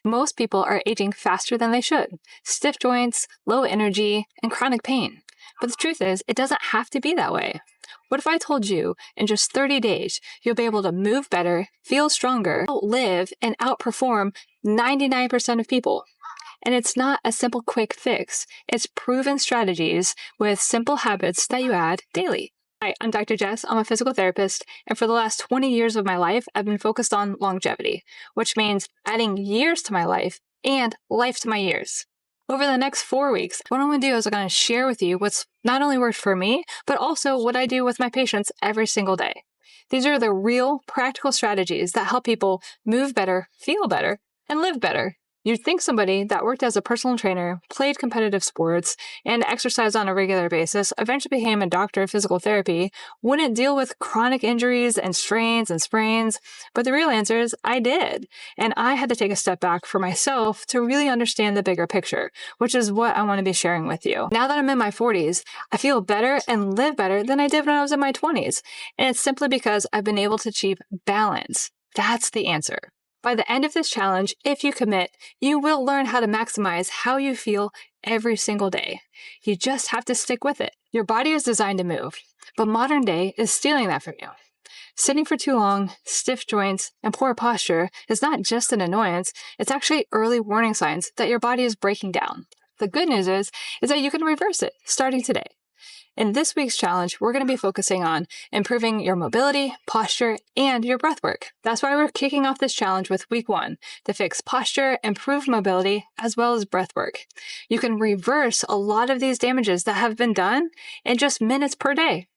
Most people are aging faster than they should. Stiff joints, low energy, and chronic pain. But the truth is, it doesn't have to be that way. What if I told you in just 30 days, you'll be able to move better, feel stronger, outlive, and outperform 99% of people? And it's not a simple quick fix. It's proven strategies with simple habits that you add daily. Hi, I'm Dr. Jess. I'm a physical therapist, and for the last 20 years of my life, I've been focused on longevity, which means adding years to my life and life to my years. Over the next 4 weeks, what I'm going to do is I'm going to share with you what's not only worked for me, but also what I do with my patients every single day. These are the real practical strategies that help people move better, feel better, and live better. You'd think somebody that worked as a personal trainer, played competitive sports, and exercised on a regular basis, eventually became a doctor of physical therapy, wouldn't deal with chronic injuries and strains and sprains. But the real answer is I did. And I had to take a step back for myself to really understand the bigger picture, which is what I want to be sharing with you. Now that I'm in my 40s, I feel better and live better than I did when I was in my 20s. And it's simply because I've been able to achieve balance. That's the answer. By the end of this challenge, if you commit, you will learn how to maximize how you feel every single day. You just have to stick with it. Your body is designed to move, but modern day is stealing that from you. Sitting for too long, stiff joints, and poor posture is not just an annoyance, it's actually early warning signs that your body is breaking down. The good news is that you can reverse it starting today. In this week's challenge, we're going to be focusing on improving your mobility, posture, and your breath work. That's why we're kicking off this challenge with week 1 to fix posture, improve mobility, as well as breath work. You can reverse a lot of these damages that have been done in just minutes per day.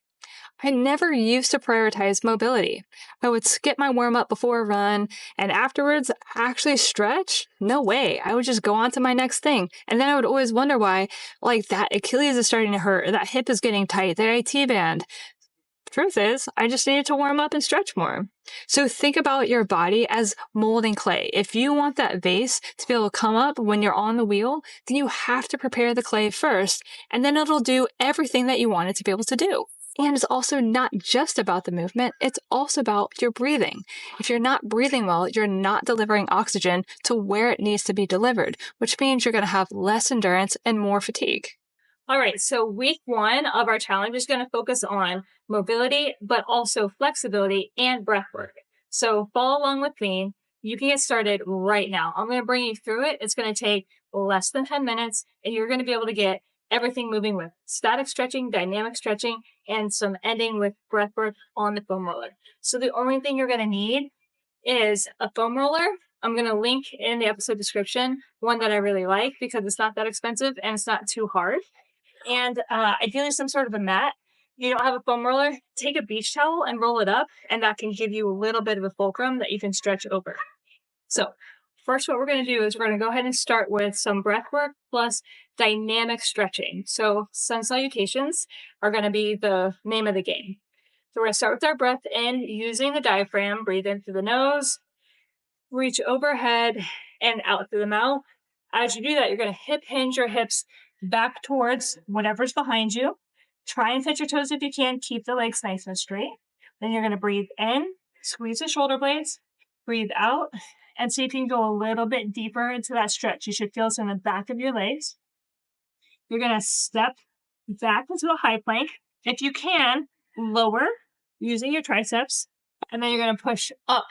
I never used to prioritize mobility. I would skip my warm-up before a run, and afterwards actually stretch? No way. I would just go on to my next thing. And then I would always wonder why, that Achilles is starting to hurt, or that hip is getting tight, the IT band. Truth is, I just needed to warm up and stretch more. So think about your body as molding clay. If you want that vase to be able to come up when you're on the wheel, then you have to prepare the clay first, and then it'll do everything that you want it to be able to do. And it's also not just about the movement, it's also about your breathing. If you're not breathing well, you're not delivering oxygen to where it needs to be delivered, which means you're going to have less endurance and more fatigue. All right, so week 1 of our challenge is going to focus on mobility, but also flexibility and breath work. So follow along with me. You can get started right now. I'm going to bring you through it. It's going to take less than 10 minutes, and you're going to be able to get everything moving with static stretching, dynamic stretching, and some ending with breath work on the foam roller. So the only thing you're going to need is a foam roller. I'm going to link in the episode description one that I really like because it's not that expensive and it's not too hard. And ideally some sort of a mat. If you don't have a foam roller, take a beach towel and roll it up, and that can give you a little bit of a fulcrum that you can stretch over. So first, what we're going to do is we're going to go ahead and start with some breath work plus dynamic stretching. So sun salutations are going to be the name of the game. So we're going to start with our breath in using the diaphragm. Breathe in through the nose, reach overhead and out through the mouth. As you do that, you're going to hip hinge your hips back towards whatever's behind you. Try and touch your toes if you can. Keep the legs nice and straight. Then you're going to breathe in, squeeze the shoulder blades, breathe out, and see if you can go a little bit deeper into that stretch. You should feel this in the back of your legs. You're going to step back into a high plank. If you can, lower using your triceps. And then you're going to push up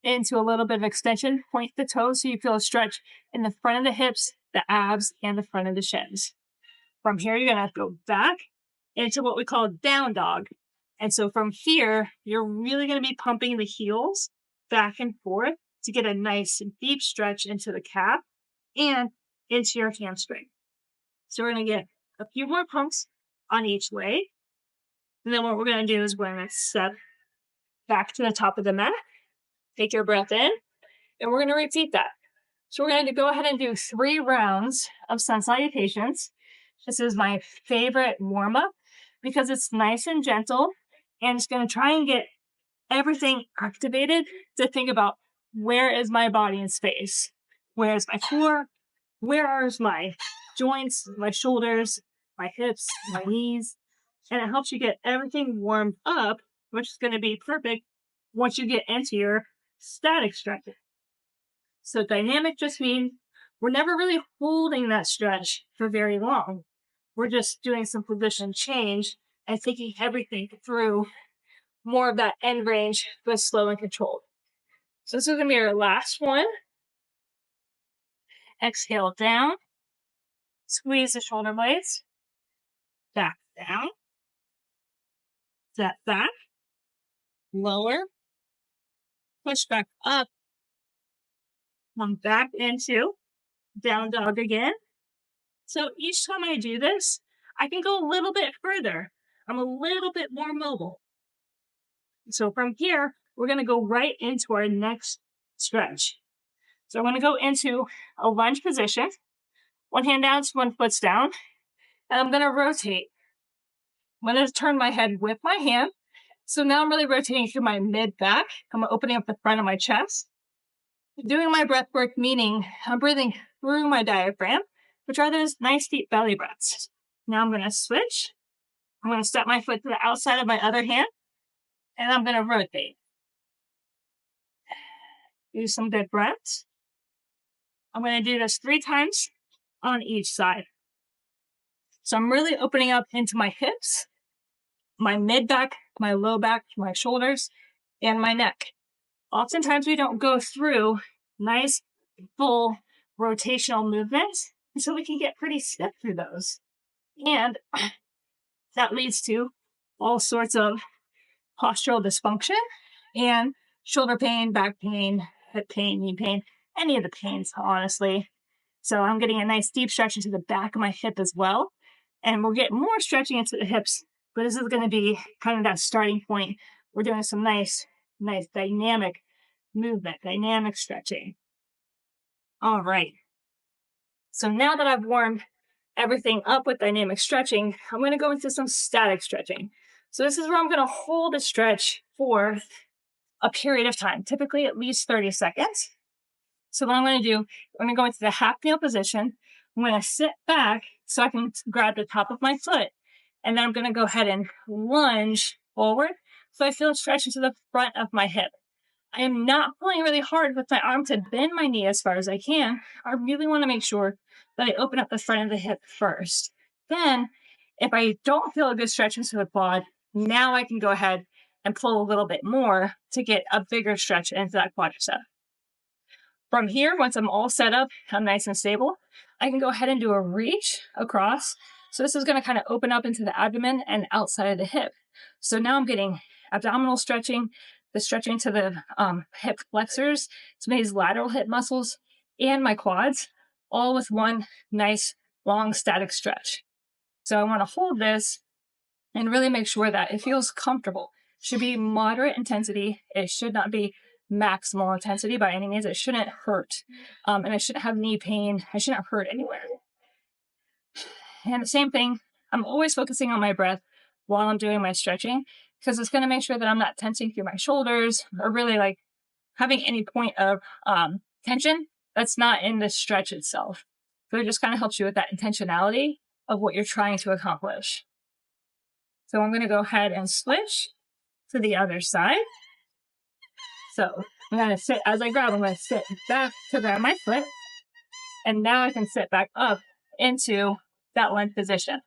into a little bit of extension. Point the toes so you feel a stretch in the front of the hips, the abs, and the front of the shins. From here, you're going to go back into what we call down dog. And so from here, you're really going to be pumping the heels back and forth to get a nice deep stretch into the calf and into your hamstring. So we're going to get a few more pumps on each leg. And then what we're going to do is we're going to step back to the top of the mat, take your breath in, and we're going to repeat that. So we're going to go ahead and do 3 rounds of sun salutations. This is my favorite warm-up because it's nice and gentle, and it's going to try and get everything activated to think about, where is my body in space? Where is my core? Where are my joints, my shoulders, my hips, my knees? And it helps you get everything warmed up, which is going to be perfect once you get into your static stretching. So dynamic just means we're never really holding that stretch for very long. We're just doing some position change and taking everything through more of that end range, but slow and controlled. So this is going to be our last one. Exhale down. Squeeze the shoulder blades. Back down. Step back. Lower. Push back up. Come back into down dog again. So each time I do this, I can go a little bit further. I'm a little bit more mobile. So from here, we're going to go right into our next stretch. So I'm going to go into a lunge position. One hand down, one foot's down. And I'm going to rotate. I'm going to turn my head with my hand. So now I'm really rotating through my mid-back. I'm opening up the front of my chest. Doing my breath work, meaning I'm breathing through my diaphragm, which are those nice deep belly breaths. Now I'm going to switch. I'm going to step my foot to the outside of my other hand, and I'm going to rotate. Do some good breaths. I'm going to do this 3 times on each side. So I'm really opening up into my hips, my mid-back, my low back, my shoulders, and my neck. Oftentimes we don't go through nice, full rotational movements, and so we can get pretty stiff through those. And that leads to all sorts of postural dysfunction and shoulder pain, back pain, hip pain, knee pain, any of the pains, honestly. So I'm getting a nice deep stretch into the back of my hip as well. And we'll get more stretching into the hips, but this is going to be kind of that starting point. We're doing some nice dynamic movement, dynamic stretching. All right. So now that I've warmed everything up with dynamic stretching, I'm going to go into some static stretching. So this is where I'm going to hold a stretch for a period of time, typically at least 30 seconds. So what I'm going to do, I'm going to go into the half kneel position. I'm going to sit back so I can grab the top of my foot. And then I'm going to go ahead and lunge forward so I feel a stretch into the front of my hip. I am not pulling really hard with my arm to bend my knee as far as I can. I really want to make sure that I open up the front of the hip first. Then, if I don't feel a good stretch into the quad, now I can go ahead and pull a little bit more to get a bigger stretch into that quadricep. From here, once I'm all set up, I'm nice and stable, I can go ahead and do a reach across. So this is going to kind of open up into the abdomen and outside of the hip. So now I'm getting abdominal stretching, the stretching to the hip flexors, to these lateral hip muscles, and my quads, all with one nice long static stretch. So I want to hold this and really make sure that it feels comfortable. It should be moderate intensity. It should not be maximal intensity by any means. It shouldn't hurt. And I shouldn't have knee pain. I shouldn't hurt anywhere. And the same thing, I'm always focusing on my breath while I'm doing my stretching, because it's going to make sure that I'm not tensing through my shoulders or really like having any point of tension that's not in the stretch itself. So it just kind of helps you with that intentionality of what you're trying to accomplish. So I'm going to go ahead and switch to the other side. So I'm going to sit, as I grab, I'm going to sit back to grab my foot. And now I can sit back up into that lunge position.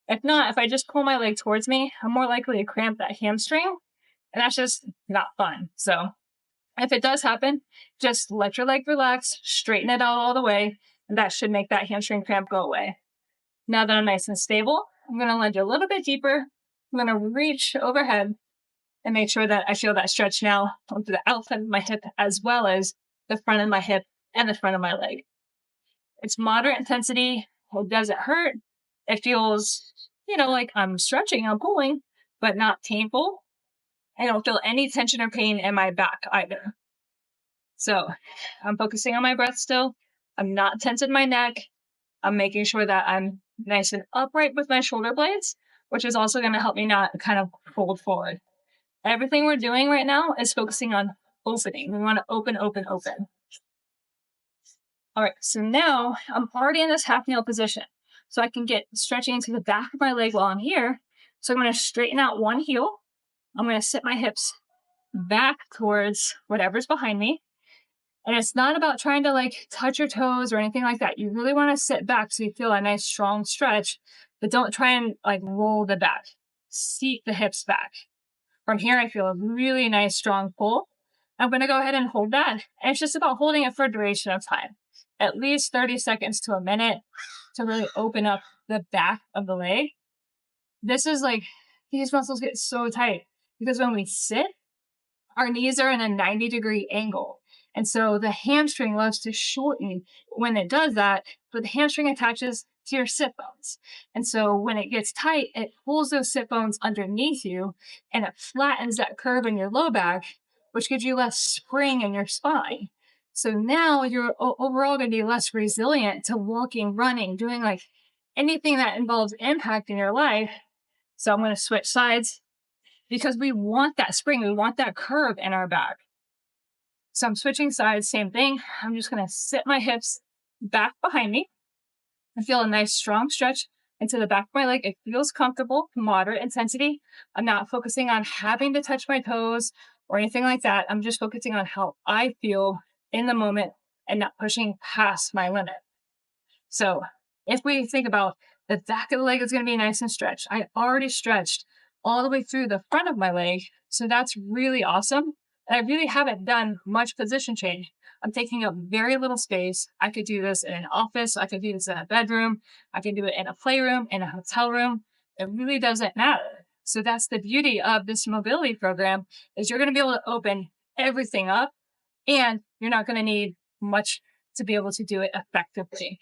If not, if I just pull my leg towards me, I'm more likely to cramp that hamstring. And that's just not fun. So if it does happen, just let your leg relax, straighten it out all the way, and that should make that hamstring cramp go away. Now that I'm nice and stable, I'm going to lunge a little bit deeper. I'm going to reach overhead and make sure that I feel that stretch now onto the outside of my hip as well as the front of my hip and the front of my leg. It's moderate intensity. It doesn't hurt. It feels, like I'm stretching, I'm pulling, but not painful. I don't feel any tension or pain in my back either. So I'm focusing on my breath still. I'm not tensing my neck. I'm making sure that I'm nice and upright with my shoulder blades, which is also going to help me not kind of fold forward. Everything we're doing right now is focusing on opening. We want to open, open, open. All right, so now I'm already in this half kneel position. So I can get stretching into the back of my leg while I'm here. So I'm going to straighten out one heel. I'm going to sit my hips back towards whatever's behind me. And it's not about trying to like touch your toes or anything like that. You really want to sit back so you feel a nice strong stretch, but don't try and like roll the back. Seat the hips back. From here, I feel a really nice strong pull. I'm going to go ahead and hold that. And it's just about holding it for a duration of time, at least 30 seconds to a minute, to really open up the back of the leg. This is like, these muscles get so tight because when we sit, our knees are in a 90-degree angle. And so the hamstring loves to shorten when it does that, but the hamstring attaches to your sit bones. And so when it gets tight, it pulls those sit bones underneath you and it flattens that curve in your low back, which gives you less spring in your spine. So now you're overall going to be less resilient to walking, running, doing like anything that involves impact in your life. So I'm going to switch sides because we want that spring. We want that curve in our back. So I'm switching sides, same thing. I'm just going to sit my hips back behind me and feel a nice strong stretch into the back of my leg. It feels comfortable, moderate intensity. I'm not focusing on having to touch my toes or anything like that. I'm just focusing on how I feel in the moment and not pushing past my limit. So if we think about the back of the leg is going to be nice and stretched. I already stretched all the way through the front of my leg. So that's really awesome. And I really haven't done much position change. I'm taking up very little space. I could do this in an office. I could do this in a bedroom. I can do it in a playroom, in a hotel room. It really doesn't matter. So that's the beauty of this mobility program is you're going to be able to open everything up and you're not going to need much to be able to do it effectively.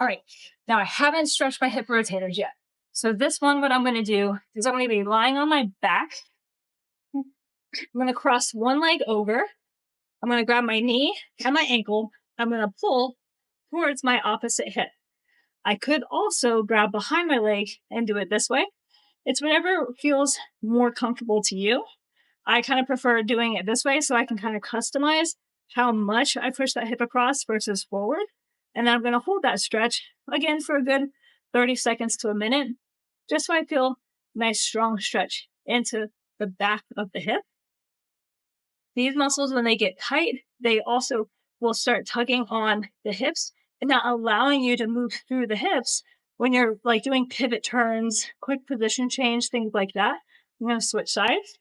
All right. Now I haven't stretched my hip rotators yet. So this one, what I'm going to do is I'm going to be lying on my back. I'm going to cross one leg over. I'm going to grab my knee and my ankle. I'm going to pull towards my opposite hip. I could also grab behind my leg and do it this way. It's whatever feels more comfortable to you. I kind of prefer doing it this way so I can kind of customize how much I push that hip across versus forward. And then I'm going to hold that stretch again for a good 30 seconds to a minute, just so I feel nice, strong stretch into the back of the hip. These muscles, when they get tight, they also will start tugging on the hips and not allowing you to move through the hips when you're like doing pivot turns, quick position change, things like that. I'm going to switch sides.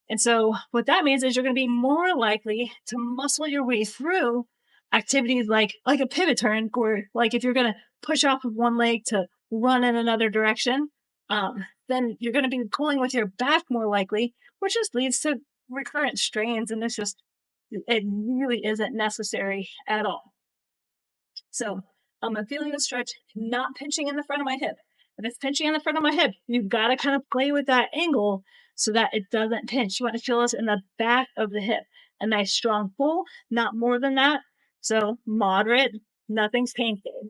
And so what that means is you're going to be more likely to muscle your way through activities like a pivot turn, or like if you're going to push off of one leg to run in another direction, then you're going to be pulling with your back more likely, which just leads to recurrent strains. And it really isn't necessary at all. So I'm feeling the stretch, not pinching in the front of my hip. If it's pinching in the front of my hip, you've got to kind of play with that angle so that it doesn't pinch. You want to feel this in the back of the hip. A nice strong pull, not more than that. So moderate, nothing's painful.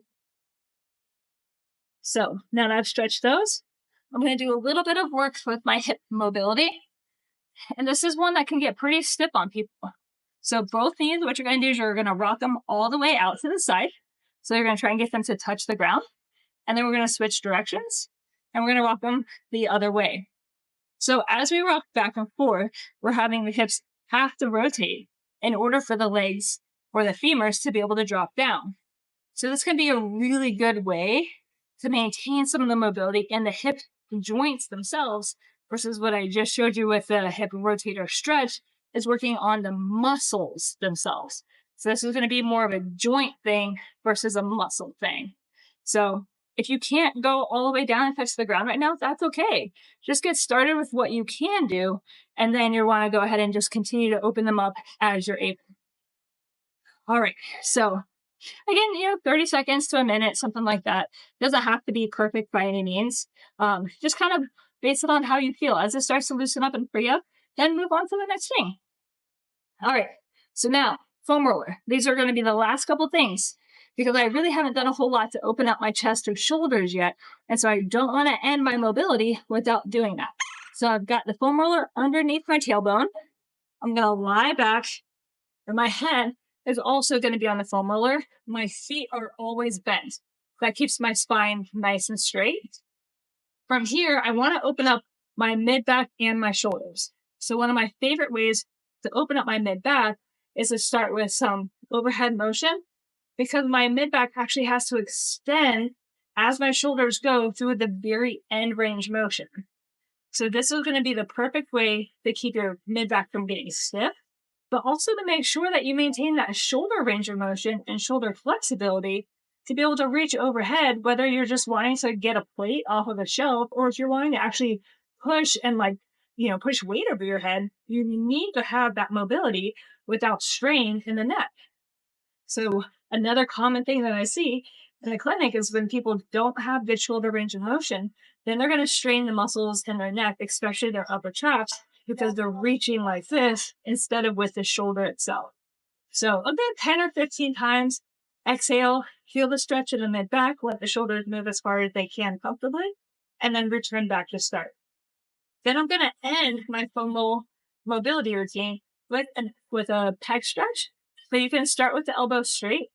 So now that I've stretched those, I'm going to do a little bit of work with my hip mobility. And this is one that can get pretty stiff on people. So both knees, what you're going to do is you're going to rock them all the way out to the side. So you're going to try and get them to touch the ground. And then we're going to switch directions and we're going to rock them the other way. So as we rock back and forth, we're having the hips have to rotate in order for the legs or the femurs to be able to drop down. So this can be a really good way to maintain some of the mobility in the hip joints themselves versus what I just showed you with the hip rotator stretch is working on the muscles themselves. So this is going to be more of a joint thing versus a muscle thing. So if you can't go all the way down and touch the ground right now, that's okay. Just get started with what you can do, and then you want to go ahead and just continue to open them up as you're able. All right, so again, 30 seconds to a minute, something like that. Doesn't have to be perfect by any means. Just kind of base it on how you feel. As it starts to loosen up and free up, then move on to the next thing. All right, so now, foam roller. These are going to be the last couple things, because I really haven't done a whole lot to open up my chest or shoulders yet. And so I don't want to end my mobility without doing that. So I've got the foam roller underneath my tailbone. I'm going to lie back, and my head is also going to be on the foam roller. My feet are always bent. That keeps my spine nice and straight. From here, I want to open up my mid-back and my shoulders. So one of my favorite ways to open up my mid-back is to start with some overhead motion, because my mid-back actually has to extend as my shoulders go through the very end range motion. So this is going to be the perfect way to keep your mid-back from getting stiff, but also to make sure that you maintain that shoulder range of motion and shoulder flexibility to be able to reach overhead, whether you're just wanting to get a plate off of a shelf, or if you're wanting to actually push and push weight over your head. You need to have that mobility without strain in the neck. So another common thing that I see in the clinic is when people don't have good shoulder range of motion, then they're going to strain the muscles in their neck, especially their upper traps, because they're reaching like this instead of with the shoulder itself. So a bit 10 or 15 times. Exhale, feel the stretch in the mid-back, let the shoulders move as far as they can comfortably, and then return back to start. Then I'm going to end my fungal mobility routine with a pec stretch. So you can start with the elbows straight.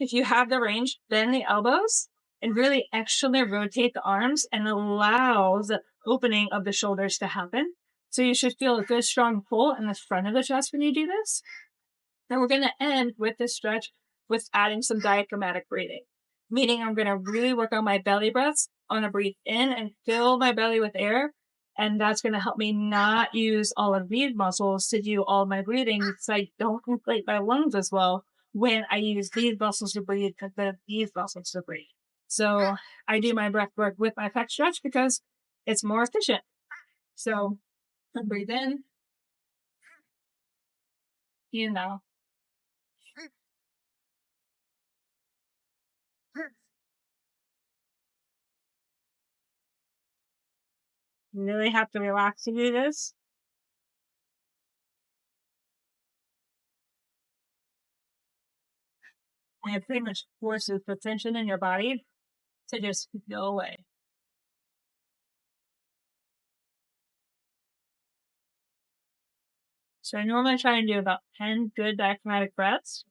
If you have the range, bend the elbows and really externally rotate the arms and allow the opening of the shoulders to happen. So you should feel a good strong pull in the front of the chest when you do this. Then we're going to end with this stretch with adding some diaphragmatic breathing, meaning I'm going to really work on my belly breaths. I'm going to breathe in and fill my belly with air. And that's going to help me not use all of these muscles to do all my breathing, because I don't inflate my lungs as well when I use these muscles to breathe instead of these muscles to breathe. So I do my breath work with my pec stretch because it's more efficient. So I breathe in, now. You really have to relax to do this. And it pretty much forces the tension in your body to just go away. So I normally try and do about 10 good diaphragmatic breaths.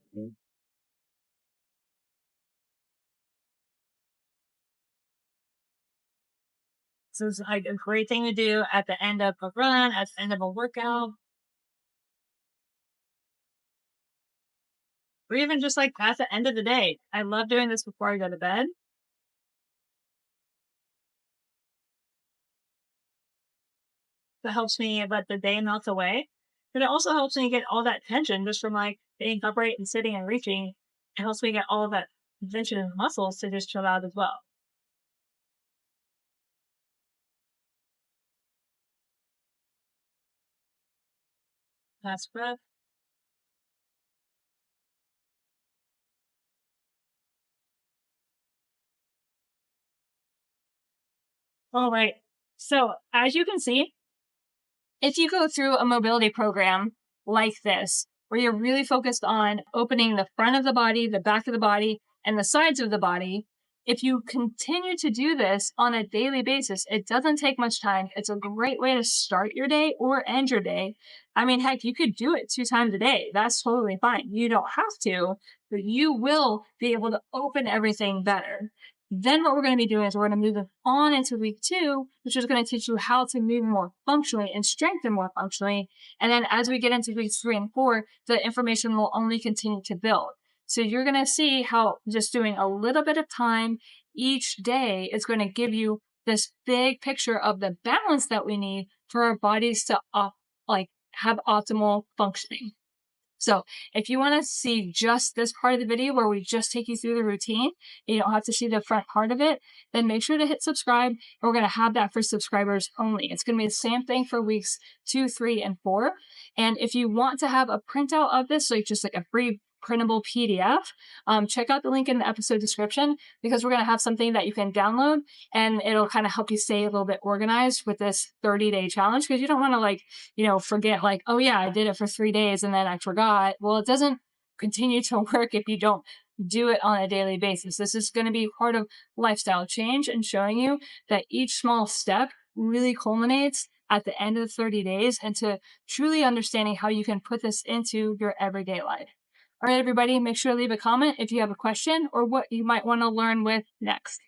So it's like a great thing to do at the end of a run, at the end of a workout, or even just like at the end of the day. I love doing this before I go to bed. That helps me let the day melt away. But it also helps me get all that tension just from like being upright and sitting and reaching. It helps me get all of that tension in the muscles to just chill out as well. Last breath. All right. So as you can see, if you go through a mobility program like this, where you're really focused on opening the front of the body, the back of the body, and the sides of the body, if you continue to do this on a daily basis, it doesn't take much time. It's a great way to start your day or end your day. I mean, heck, you could do it 2 times a day. That's totally fine. You don't have to, but you will be able to open everything better. Then what we're going to be doing is we're going to move on into week 2, which is going to teach you how to move more functionally and strengthen more functionally. And then as we get into weeks 3 and 4, the information will only continue to build. So you're going to see how just doing a little bit of time each day is going to give you this big picture of the balance that we need for our bodies to have optimal functioning. So if you want to see just this part of the video where we just take you through the routine, and you don't have to see the front part of it, then make sure to hit subscribe. And we're going to have that for subscribers only. It's going to be the same thing for weeks 2, 3, and 4. And if you want to have a printout of this, like just like a free printable PDF, check out the link in the episode description, because we're going to have something that you can download and it'll kind of help you stay a little bit organized with this 30-day challenge, because you don't want to forget oh yeah, I did it for 3 days and then I forgot. Well, it doesn't continue to work if you don't do it on a daily basis. This is going to be part of lifestyle change and showing you that each small step really culminates at the end of the 30 days into truly understanding how you can put this into your everyday life. All right, everybody, make sure to leave a comment if you have a question or what you might want to learn with next.